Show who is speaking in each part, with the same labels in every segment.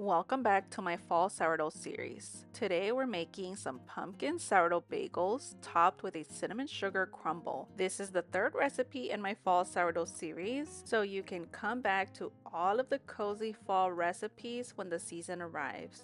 Speaker 1: Welcome back to my fall sourdough series. Today we're making some pumpkin sourdough bagels topped with a cinnamon sugar crumble. This is the third recipe in my fall sourdough series, so you can come back to all of the cozy fall recipes when the season arrives.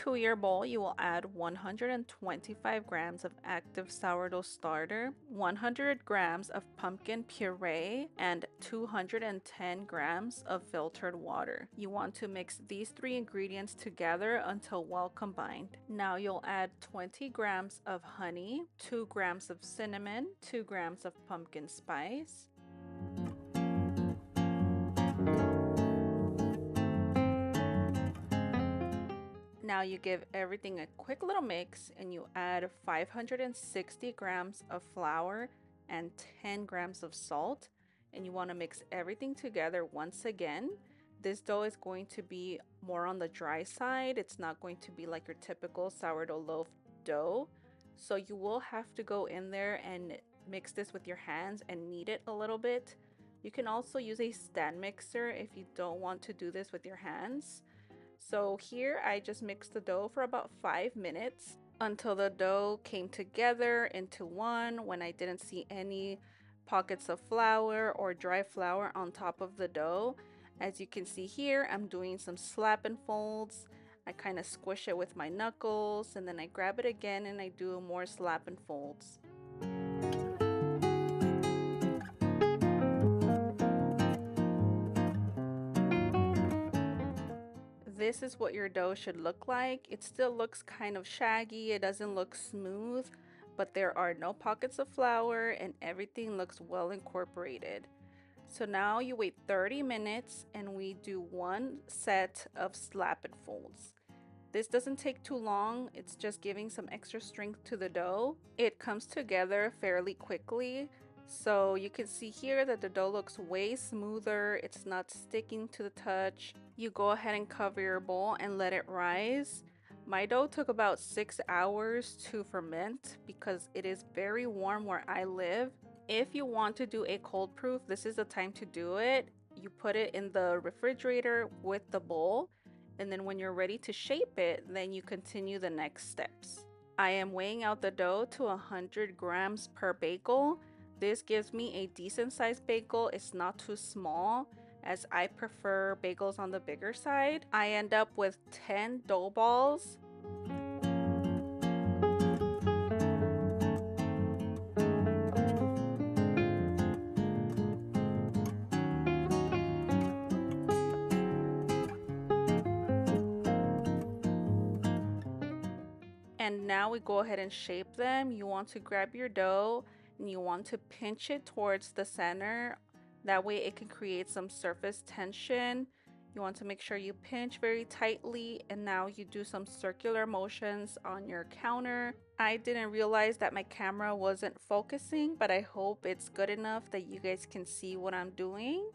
Speaker 1: To your bowl, you will add 125 grams of active sourdough starter, 100 grams of pumpkin puree, and 210 grams of filtered water. You want to mix these three ingredients together until well combined. Now you'll add 20 grams of honey, 2 grams of cinnamon, 2 grams of pumpkin spice, Now you give everything a quick little mix and you add 560 grams of flour and 10 grams of salt, and you want to mix everything together once again. This dough is going to be more on the dry side. It's not going to be like your typical sourdough loaf dough. So you will have to go in there and mix this with your hands and knead it a little bit. You can also use a stand mixer if you don't want to do this with your hands. So here I just mixed the dough for about 5 minutes until the dough came together into one, when I didn't see any pockets of flour or dry flour on top of the dough. As you can see here, I'm doing some slap and folds. I kind of squish it with my knuckles and then I grab it again and I do more slap and folds. This is what your dough should look like. It still looks kind of shaggy, it doesn't look smooth, but there are no pockets of flour and everything looks well incorporated. So now you wait 30 minutes and we do one set of slap and folds. This doesn't take too long, it's just giving some extra strength to the dough. It comes together fairly quickly. So you can see here that the dough looks way smoother, it's not sticking to the touch. You go ahead and cover your bowl and let it rise. My dough took about 6 hours to ferment because it is very warm where I live. If you want to do a cold proof, this is the time to do it. You put it in the refrigerator with the bowl, and then when you're ready to shape it, then you continue the next steps. I am weighing out the dough to 100 grams per bagel. This gives me a decent sized bagel. It's not too small, as I prefer bagels on the bigger side. I end up with 10 dough balls. And now we go ahead and shape them. You want to grab your dough and you want to pinch it towards the center. That way it can create some surface tension. You want to make sure you pinch very tightly, and now you do some circular motions on your counter. I didn't realize that my camera wasn't focusing, but I hope it's good enough that you guys can see what I'm doing.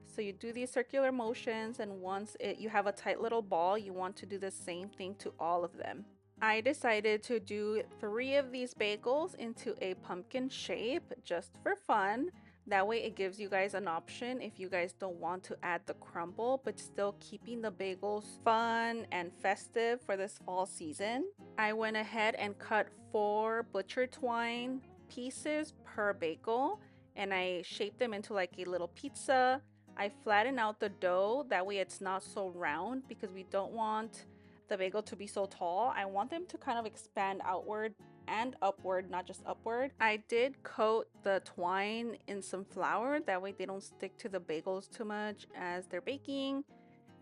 Speaker 1: So you do these circular motions, and once you have a tight little ball, you want to do the same thing to all of them. I decided to do 3 of these bagels into a pumpkin shape just for fun. That way it gives you guys an option if you guys don't want to add the crumble, but still keeping the bagels fun and festive for this fall season. I went ahead and cut 4 butcher twine pieces per bagel, and I shaped them into like a little pizza. I flatten out the dough, that way it's not so round, because we don't want the bagel to be so tall. I want them to kind of expand outward and upward, not just upward. I did coat the twine in some flour, that way they don't stick to the bagels too much as they're baking.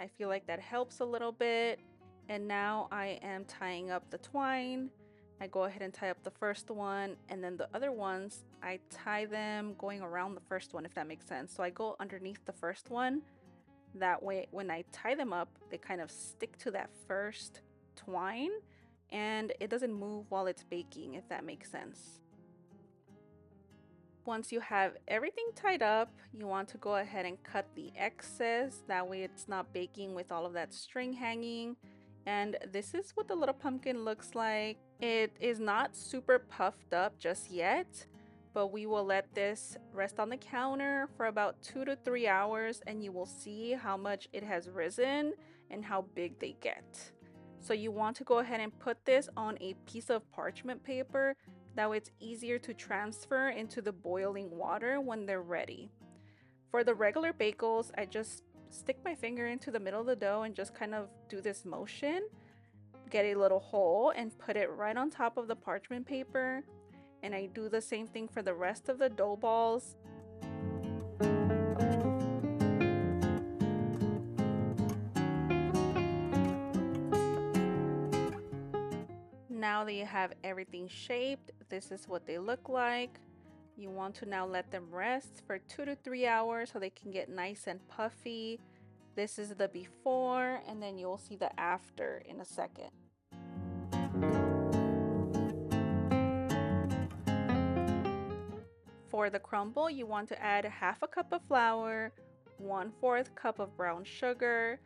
Speaker 1: I feel like that helps a little bit. And now I am tying up the twine. I go ahead and tie up the first one, and then the other ones I tie them going around the first one, if that makes sense. So I go underneath the first one. That way, when I tie them up, they kind of stick to that first twine and it doesn't move while it's baking, if that makes sense. Once you have everything tied up, you want to go ahead and cut the excess. That way it's not baking with all of that string hanging. And this is what the little pumpkin looks like. It is not super puffed up just yet, but we will let this rest on the counter for about 2 to 3 hours, and you will see how much it has risen and how big they get. So you want to go ahead and put this on a piece of parchment paper, that way it's easier to transfer into the boiling water when they're ready. For the regular bagels, I just stick my finger into the middle of the dough and just kind of do this motion, get a little hole and put it right on top of the parchment paper. And I do the same thing for the rest of the dough balls. Now that you have everything shaped, this is what they look like. You want to now let them rest for 2 to 3 hours so they can get nice and puffy. This is the before, and then you'll see the after in a second. For the crumble, you want to add half a cup of flour, 1/4 cup of brown sugar,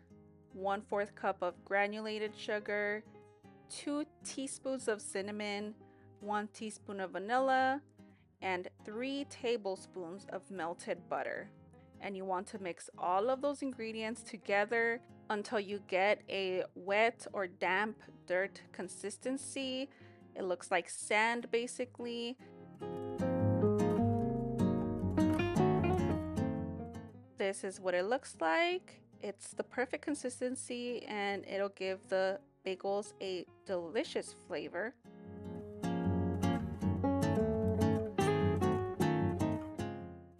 Speaker 1: 1/4 cup of granulated sugar, 2 teaspoons of cinnamon, 1 teaspoon of vanilla, and 3 tablespoons of melted butter. And you want to mix all of those ingredients together until you get a wet or damp dirt consistency. It looks like sand basically. This is what it looks like. It's the perfect consistency and it'll give the bagels a delicious flavor.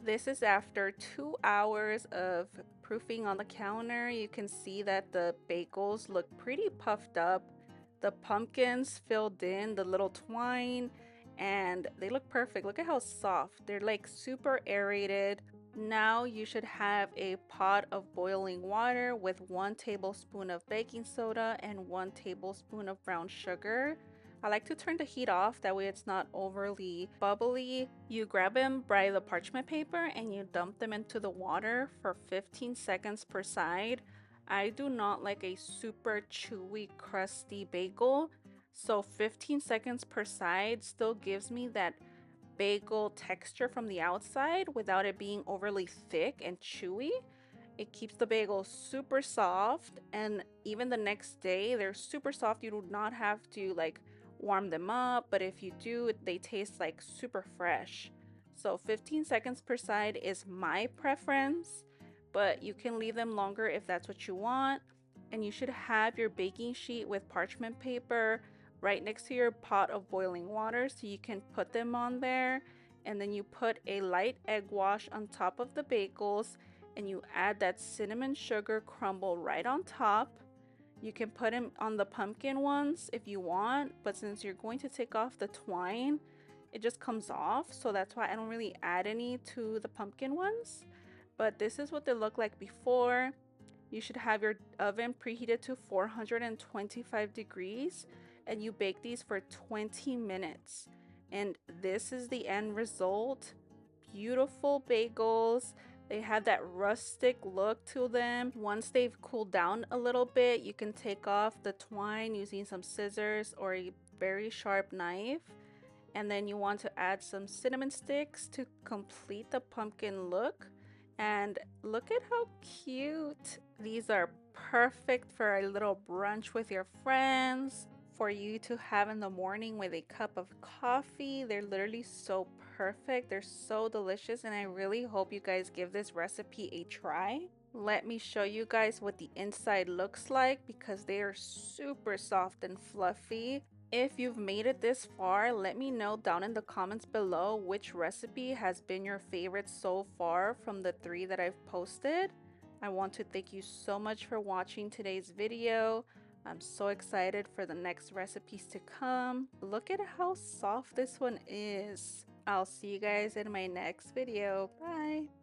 Speaker 1: This is after 2 hours of proofing on the counter. You can see that the bagels look pretty puffed up. The pumpkins filled in the little twine and they look perfect. Look at how soft. They're like super aerated. Now you should have a pot of boiling water with 1 tablespoon of baking soda and 1 tablespoon of brown sugar. I like to turn the heat off, that way it's not overly bubbly. You grab them by the parchment paper and you dump them into the water for 15 seconds per side. I do not like a super chewy, crusty bagel, so 15 seconds per side still gives me that bagel texture from the outside without it being overly thick and chewy. It keeps the bagels super soft, and even the next day they're super soft. You do not have to like warm them up, but if you do, they taste like super fresh. So 15 seconds per side is my preference, but you can leave them longer if that's what you want. And you should have your baking sheet with parchment paper right next to your pot of boiling water so you can put them on there. And then you put a light egg wash on top of the bagels and you add that cinnamon sugar crumble right on top. You can put them on the pumpkin ones if you want, but since you're going to take off the twine, it just comes off, so that's why I don't really add any to the pumpkin ones. But this is what they look like before. You should have your oven preheated to 425 degrees and you bake these for 20 minutes. And this is the end result. Beautiful bagels. They have that rustic look to them. Once they've cooled down a little bit, you can take off the twine using some scissors or a very sharp knife. And then you want to add some cinnamon sticks to complete the pumpkin look. And look at how cute. These are perfect for a little brunch with your friends, for you to have in the morning with a cup of coffee. They're literally so perfect. They're so delicious, and I really hope you guys give this recipe a try. Let me show you guys what the inside looks like because they are super soft and fluffy. If you've made it this far, let me know down in the comments below which recipe has been your favorite so far from the 3 that I've posted. I want to thank you so much for watching today's video. I'm so excited for the next recipes to come. Look at how soft this one is. I'll see you guys in my next video. Bye!